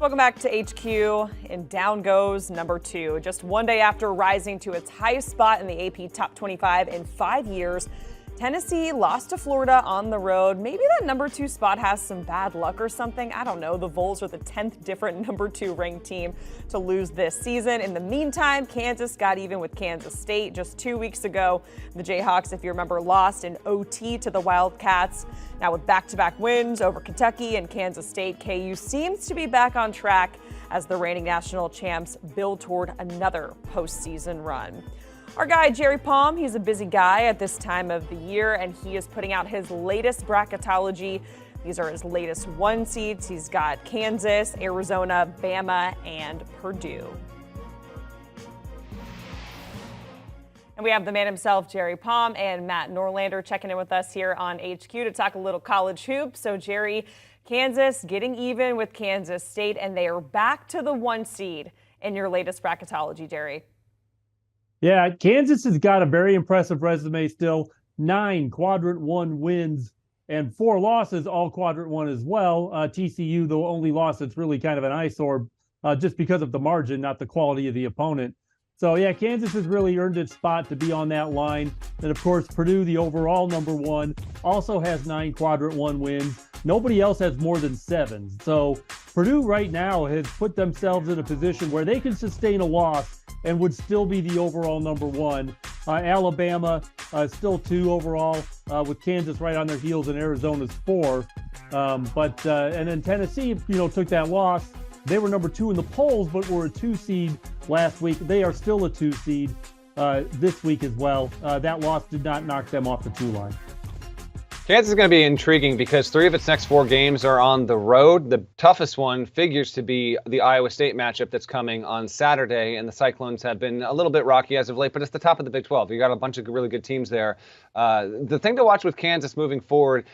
Welcome back to HQ, and down goes number 2. Just one day after rising to its highest spot in the AP Top 25 in 5 years, Tennessee lost to Florida on the road. Maybe that number 2 spot has some bad luck or something. I don't know. The Vols are the 10th different number 2 ranked team to lose this season. In the meantime, Kansas got even with Kansas State just 2 weeks ago. The Jayhawks, if you remember, lost in OT to the Wildcats. Now with back-to-back wins over Kentucky and Kansas State, KU seems to be back on track as the reigning national champs build toward another postseason run. Our guy, Jerry Palm, he's a busy guy at this time of the year, and he is putting out his latest bracketology. These are his latest 1 seeds. He's got Kansas, Arizona, Bama, and Purdue. And we have the man himself, Jerry Palm, and Matt Norlander checking in with us here on HQ to talk a little college hoops. So, Jerry, Kansas getting even with Kansas State, and they are back to the 1 seed in your latest bracketology, Jerry. Yeah, Kansas has got a very impressive resume still. 9 Quadrant 1 wins and 4 losses, all Quadrant 1 as well. TCU, the only loss that's really kind of an eyesore just because of the margin, not the quality of the opponent. So, yeah, Kansas has really earned its spot to be on that line. And, of course, Purdue, the overall number 1, also has 9 Quadrant 1 wins. Nobody else has more than 7. So Purdue right now has put themselves in a position where they can sustain a loss and would still be the overall number 1. Alabama still 2 overall, with Kansas right on their heels and Arizona's 4. And then Tennessee, took that loss. They were number 2 in the polls, but were a 2 seed last week. They are still a 2 seed this week as well. That loss did not knock them off the 2 line. Kansas is going to be intriguing because 3 of its next 4 games are on the road. The toughest one figures to be the Iowa State matchup that's coming on Saturday, and the Cyclones have been a little bit rocky as of late, but it's the top of the Big 12. You got a bunch of really good teams there. The thing to watch with Kansas moving forward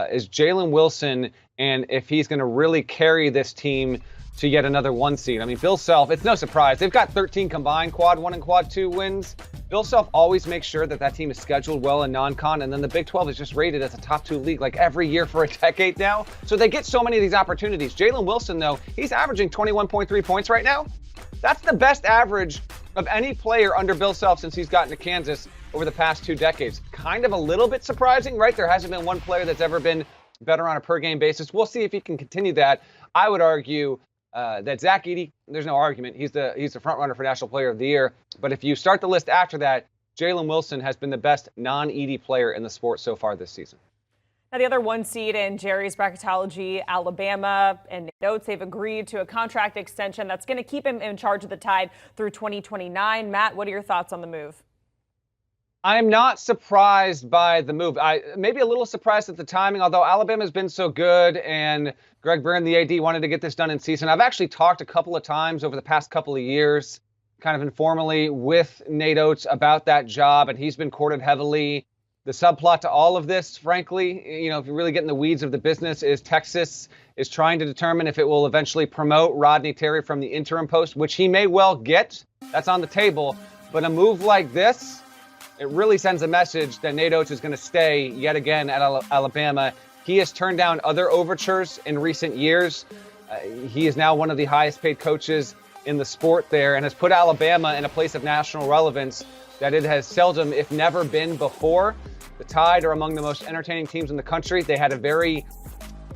is Jalen Wilson, and if he's going to really carry this team to yet another 1 seed. I mean, Bill Self, it's no surprise. They've got 13 combined Quad 1 and Quad 2 wins. Bill Self always makes sure that team is scheduled well in non-con, and then the Big 12 is just rated as a top 2 league like every year for a decade now. So they get so many of these opportunities. Jalen Wilson, though, he's averaging 21.3 points right now. That's the best average of any player under Bill Self since he's gotten to Kansas over the past 2 decades. Kind of a little bit surprising, right? There hasn't been one player that's ever been better on a per-game basis. We'll see if he can continue that. I would argue that Zach Edey, there's no argument. He's the front runner for National Player of the Year. But if you start the list after that, Jalen Wilson has been the best non-Edey player in the sport so far this season. Now, the other 1 seed in Jerry's bracketology, Alabama, and notes they've agreed to a contract extension that's going to keep him in charge of the Tide through 2029. Matt, what are your thoughts on the move? I'm not surprised by the move. I maybe a little surprised at the timing, although Alabama's been so good and Greg Byrne, the AD, wanted to get this done in season. I've actually talked a couple of times over the past couple of years, kind of informally, with Nate Oates about that job, and he's been courted heavily. The subplot to all of this, frankly, if you really get in the weeds of the business, is Texas is trying to determine if it will eventually promote Rodney Terry from the interim post, which he may well get. That's on the table. But a move like this, it really sends a message that Nate Oates is going to stay yet again at Alabama. He has turned down other overtures in recent years. He is now one of the highest paid coaches in the sport there and has put Alabama in a place of national relevance that it has seldom, if never, been before. The Tide are among the most entertaining teams in the country. They had a very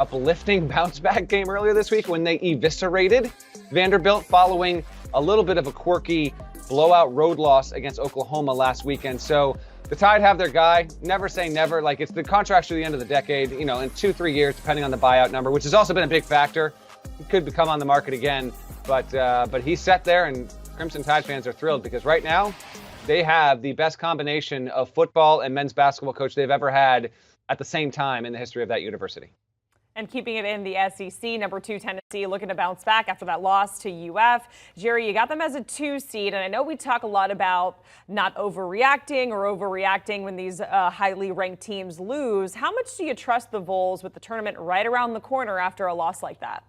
uplifting bounce-back game earlier this week when they eviscerated Vanderbilt following a little bit of a quirky blowout road loss against Oklahoma last weekend. So the Tide have their guy. Never say never. Like, it's the contract through the end of the decade, in 2-3 years, depending on the buyout number, which has also been a big factor. He could become on the market again, but he's set there, and Crimson Tide fans are thrilled because right now they have the best combination of football and men's basketball coach they've ever had at the same time in the history of that university. And keeping it in the SEC, number 2 Tennessee looking to bounce back after that loss to UF. Jerry, you got them as a 2 seed, and I know we talk a lot about not overreacting when these highly ranked teams lose. How much do you trust the Vols with the tournament right around the corner after a loss like that?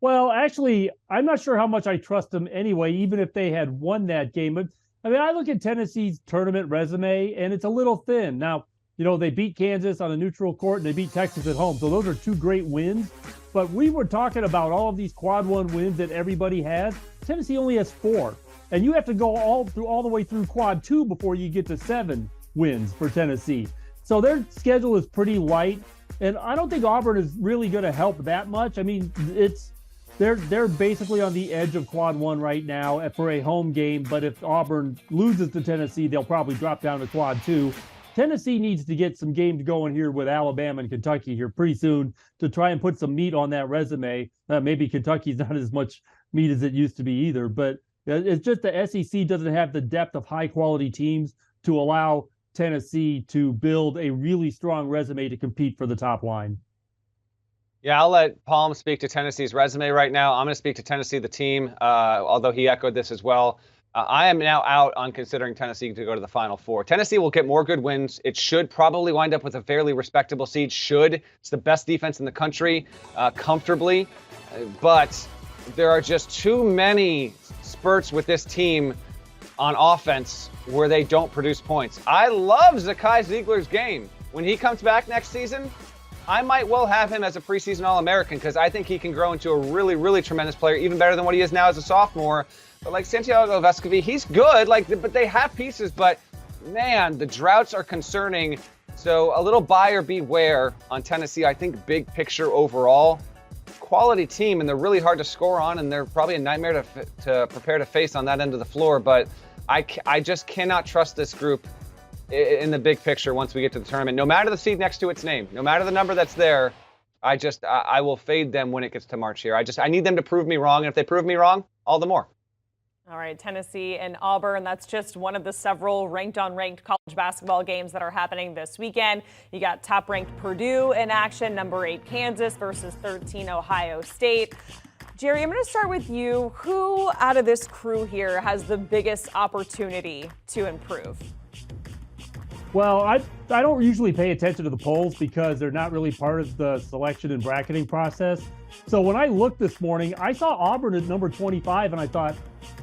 Well, actually, I'm not sure how much I trust them anyway, even if they had won that game. But I look at Tennessee's tournament resume, and it's a little thin. Now, they beat Kansas on a neutral court, and they beat Texas at home. So those are 2 great wins. But we were talking about all of these quad one wins that everybody has. Tennessee only has 4. And you have to go all the way through quad 2 before you get to 7 wins for Tennessee. So their schedule is pretty light. And I don't think Auburn is really going to help that much. I mean, they're basically on the edge of quad 1 right now for a home game. But if Auburn loses to Tennessee, they'll probably drop down to quad 2. Tennessee needs to get some games going here with Alabama and Kentucky here pretty soon to try and put some meat on that resume. Maybe Kentucky's not as much meat as it used to be either, but it's just the SEC doesn't have the depth of high-quality teams to allow Tennessee to build a really strong resume to compete for the top line. Yeah, I'll let Palm speak to Tennessee's resume right now. I'm going to speak to Tennessee, the team, although he echoed this as well. I am now out on considering Tennessee to go to the Final Four. Tennessee will get more good wins. It should probably wind up with a fairly respectable seed. It's the best defense in the country, comfortably. But there are just too many spurts with this team on offense where they don't produce points. I love Zakai Ziegler's game. When he comes back next season, I might well have him as a preseason All-American because I think he can grow into a really, really tremendous player, even better than what he is now as a sophomore. But like Santiago Vescovi, he's good. But they have pieces. But man, the droughts are concerning. So a little buyer beware on Tennessee. I think big picture overall, quality team, and they're really hard to score on, and they're probably a nightmare to prepare to face on that end of the floor. But I just cannot trust this group in the big picture once we get to the tournament. No matter the seed next to its name, no matter the number that's there, I will fade them when it gets to March here. I need them to prove me wrong, and if they prove me wrong, all the more. All right, Tennessee and Auburn, that's just one of the several ranked-on-ranked college basketball games that are happening this weekend. You got top-ranked Purdue in action, number 8 Kansas versus 13 Ohio State. Jerry, I'm going to start with you. Who out of this crew here has the biggest opportunity to improve? Well, I don't usually pay attention to the polls because they're not really part of the selection and bracketing process. So when I looked this morning, I saw Auburn at number 25, and I thought,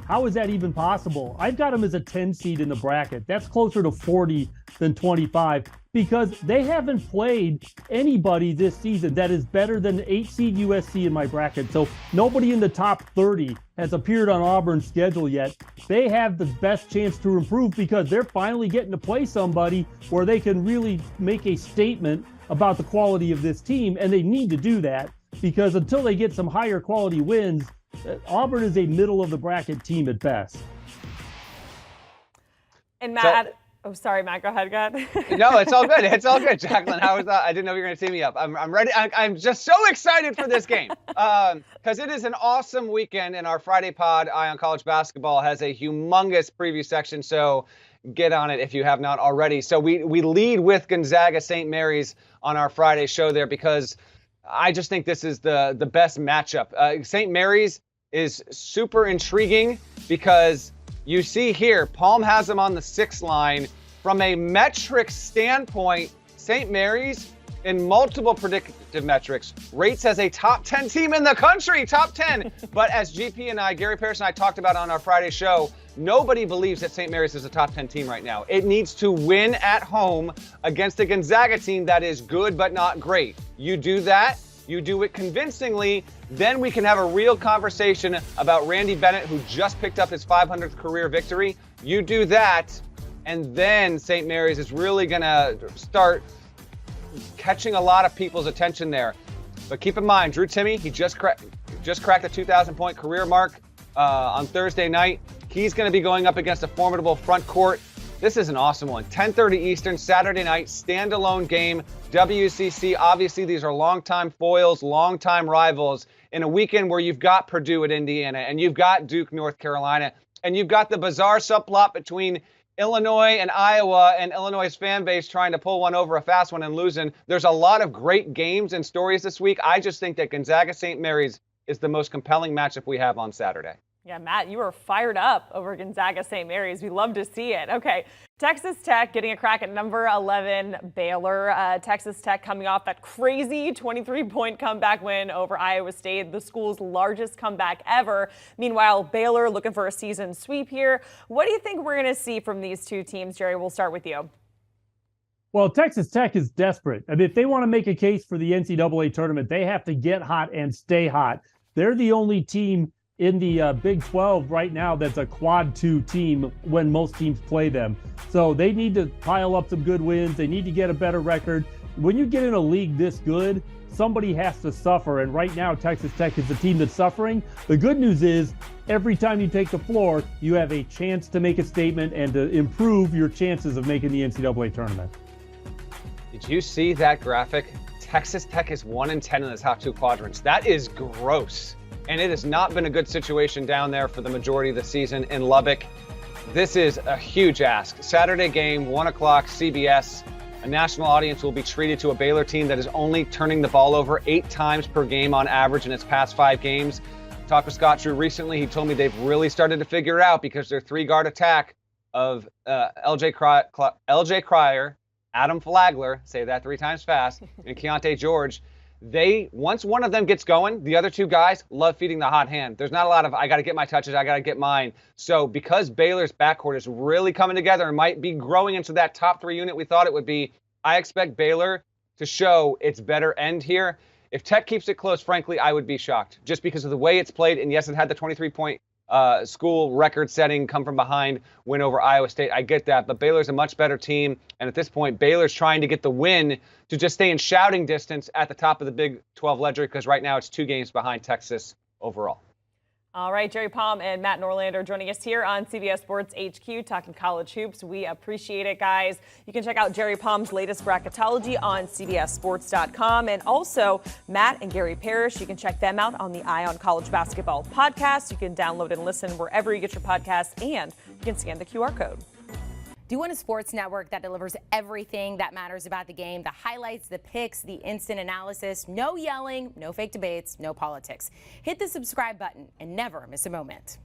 how is that even possible? I've got them as a 10 seed in the bracket. That's closer to 40 than 25 because they haven't played anybody this season that is better than 8 seed USC in my bracket. So nobody in the top 30 has appeared on Auburn's schedule yet. They have the best chance to improve because they're finally getting to play somebody where they can really make a statement about the quality of this team, and they need to do that because until they get some higher quality wins, Auburn is a middle of the bracket team at best. And Matt, sorry, Matt, go ahead. No, it's all good. It's all good, Jacqueline. How was that? I didn't know you were going to tee me up. I'm ready. I'm just so excited for this game because it is an awesome weekend. And our Friday pod, Eye on College Basketball, has a humongous preview section. So get on it if you have not already. So we lead with Gonzaga St. Mary's on our Friday show there because I just think this is the best matchup. St. Mary's is super intriguing because you see here, Palm has them on the 6 line. From a metric standpoint, St. Mary's, in multiple predictive metrics, rates as a top 10 team in the country, top 10. But as GP and I, Gary Parrish and I talked about on our Friday show, nobody believes that St. Mary's is a top 10 team right now. It needs to win at home against a Gonzaga team that is good but not great. You do that, you do it convincingly, then we can have a real conversation about Randy Bennett, who just picked up his 500th career victory. You do that, and then St. Mary's is really going to start catching a lot of people's attention there. But keep in mind, Drew Timme, he just cracked the 2,000-point career mark on Thursday night. He's going to be going up against a formidable front court. This is an awesome one. 10:30 Eastern, Saturday night, standalone game. WCC, obviously these are longtime foils, longtime rivals in a weekend where you've got Purdue at Indiana and you've got Duke, North Carolina, and you've got the bizarre subplot between Illinois and Iowa and Illinois' fan base trying to pull one over a fast one and losing. There's a lot of great games and stories this week. I just think that Gonzaga St. Mary's is the most compelling matchup we have on Saturday. Yeah, Matt, you were fired up over Gonzaga St. Mary's. We love to see it. Okay, Texas Tech getting a crack at number 11 Baylor. Texas Tech coming off that crazy 23-point comeback win over Iowa State, the school's largest comeback ever. Meanwhile, Baylor looking for a season sweep here. What do you think we're going to see from these two teams? Jerry, we'll start with you. Well, Texas Tech is desperate. I mean, if they want to make a case for the NCAA tournament, they have to get hot and stay hot. They're the only team in the Big 12 right now that's a quad 2 team when most teams play them. So they need to pile up some good wins. They need to get a better record. When you get in a league this good, somebody has to suffer. And right now, Texas Tech is the team that's suffering. The good news is every time you take the floor, you have a chance to make a statement and to improve your chances of making the NCAA tournament. Did you see that graphic? Texas Tech is 1-10 in the top 2 quadrants. That is gross. And it has not been a good situation down there for the majority of the season in Lubbock. This is a huge ask. Saturday game, 1 o'clock, CBS. A national audience will be treated to a Baylor team that is only turning the ball over 8 times per game on average in its past 5 games. Talked with Scott Drew recently. He told me they've really started to figure it out because their 3-guard attack of LJ Cryer, Adam Flagler, say that 3 times fast, and Keontae George, once one of them gets going, the other 2 guys love feeding the hot hand. There's not a lot of, I got to get my touches, I got to get mine. So because Baylor's backcourt is really coming together and might be growing into that top 3 unit we thought it would be, I expect Baylor to show its better end here. If Tech keeps it close, frankly, I would be shocked just because of the way it's played. And yes, it had the 23-point school record-setting come from behind win over Iowa State. I get that, but Baylor's a much better team. And at this point, Baylor's trying to get the win to just stay in shouting distance at the top of the Big 12 ledger because right now it's 2 games behind Texas overall. All right, Jerry Palm and Matt Norlander joining us here on CBS Sports HQ talking college hoops. We appreciate it, guys. You can check out Jerry Palm's latest Bracketology on CBSSports.com. And also, Matt and Gary Parrish, you can check them out on the Eye on College Basketball podcast. You can download and listen wherever you get your podcasts, and you can scan the QR code. Do you want a sports network that delivers everything that matters about the game? The highlights, the picks, the instant analysis, no yelling, no fake debates, no politics. Hit the subscribe button and never miss a moment.